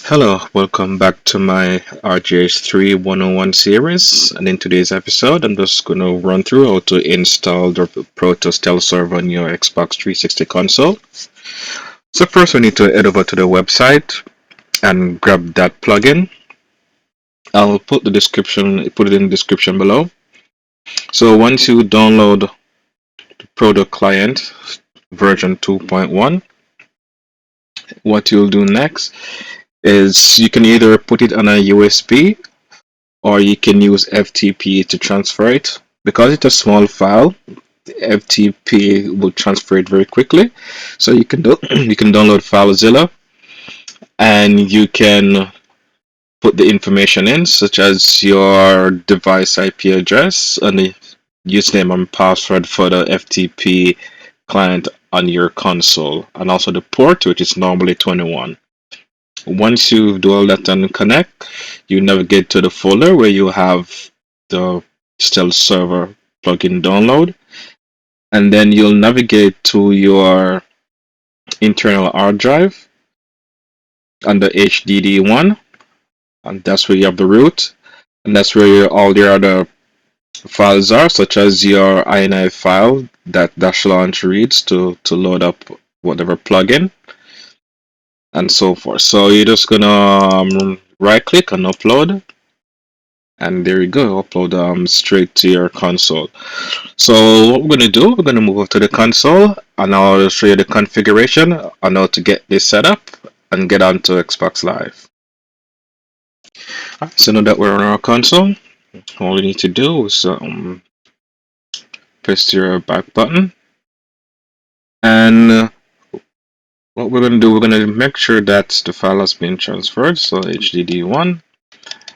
Hello, welcome back to my RGH 3 101 series. And in today's episode, I'm just going to run through how to install the Proto Stealth server on your Xbox 360 console. So first we need to head over to the website and grab that plugin. I'll put it in the description below. So once you download the Proto client version 2.1, what you'll do next is you can either put it on a USB or you can use FTP to transfer it. Because it's a small file, FTP will transfer it very quickly. So you can download FileZilla and you can put the information in, such as your device IP address and the username and password for the FTP client on your console, and also the port, which is normally 21. Once you do all that and connect, you navigate to the folder where you have the Stealth server plugin download, and then you'll navigate to your internal hard drive under HDD1, and that's where you have the root, and that's where all your other files are, such as your ini file that -launch reads to load up whatever plugin and so forth. So you're just gonna right click and upload, and there you go, upload straight to your console. So what we're going to do, we're going to move over to the console and I'll show you the configuration on how to get this set up and get onto Xbox Live. So now that we're on our console, all you need to do is press your back button, and what we're going to do, we're going to make sure that the file has been transferred. So HDD1,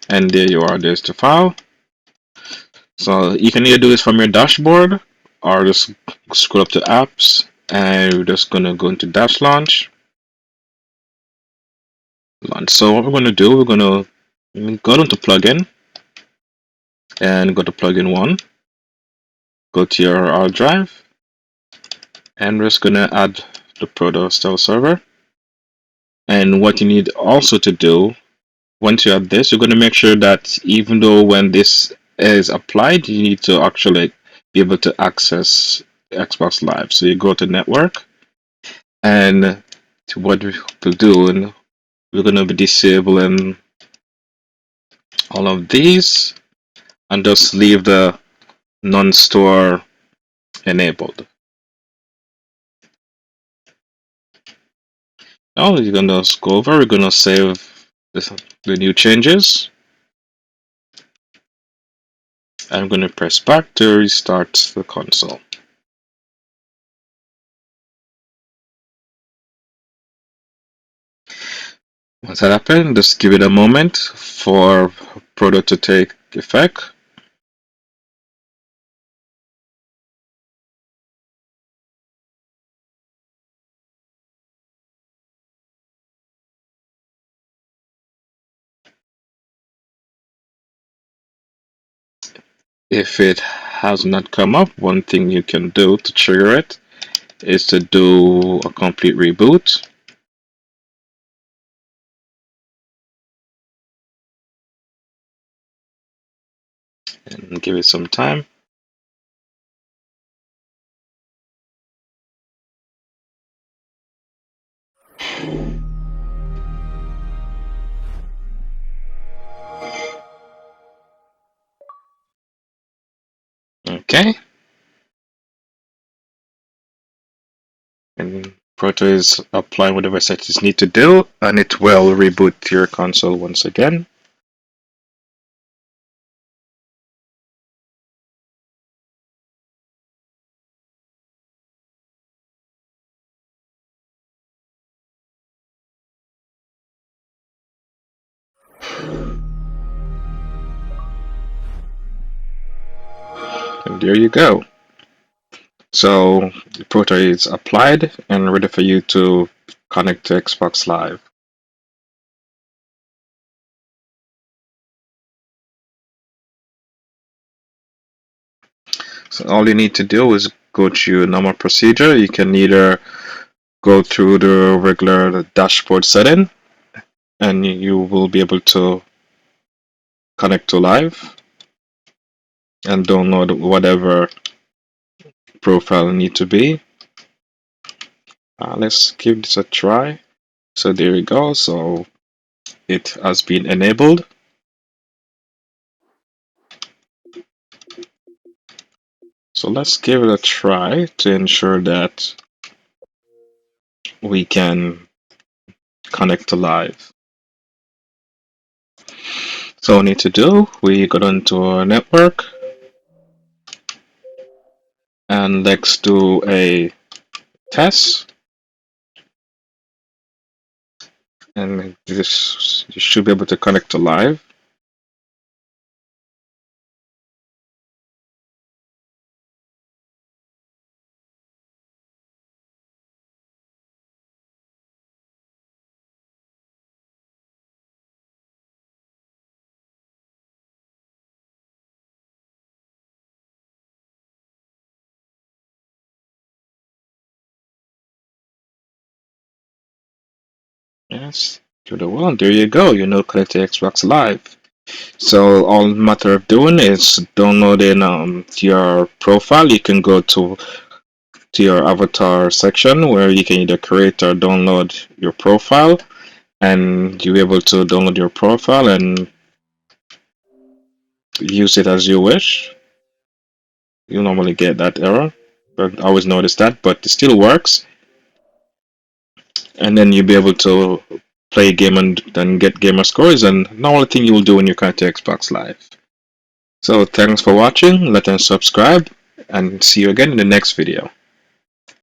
and there you are, there's the file. So you can either do this from your dashboard or just scroll up to apps, and we're just going to go into -launch. So what we're going to do, we're going to go into plugin and go to plugin 1, go to your hard drive, and we're just going to add the Proto Stealth server. And what you need also to do, once you add this, you're going to make sure that even though when this is applied, you need to actually be able to access Xbox Live. So you go to network, and to what we'll do, and we're going to be disabling all of these and just leave the non-store enabled. Now you're going to go over, we're going to save the new changes. I'm going to press back to restart the console. Once that happens, just give it a moment for Proto to take effect. If it has not come up, one thing you can do to trigger it is to do a complete reboot. And give it some time. Okay. And Proto is applying whatever settings need to do, and it will reboot your console once again. And there you go. So Proto is applied and ready for you to connect to Xbox Live. So all you need to do is go to your normal procedure. You can either go through the regular dashboard setting and you will be able to connect to live and download whatever profile need to be. Let's give this a try. So there we go. So it has been enabled. So let's give it a try to ensure that we can connect to live. So what we need to do, we go down to our network and let's do a test. And this, you should be able to connect to live. Yes, to the one. There you go. You know, connect to Xbox Live. So all matter of doing is downloading your profile. You can go to your avatar section where you can either create or download your profile, and you'll be able to download your profile and use it as you wish. You normally get that error, but I always notice that, but it still works. And then you'll be able to play game and then get gamer scores, and the only thing you will do when you connect to Xbox Live. So thanks for watching, let us subscribe, and see you again in the next video.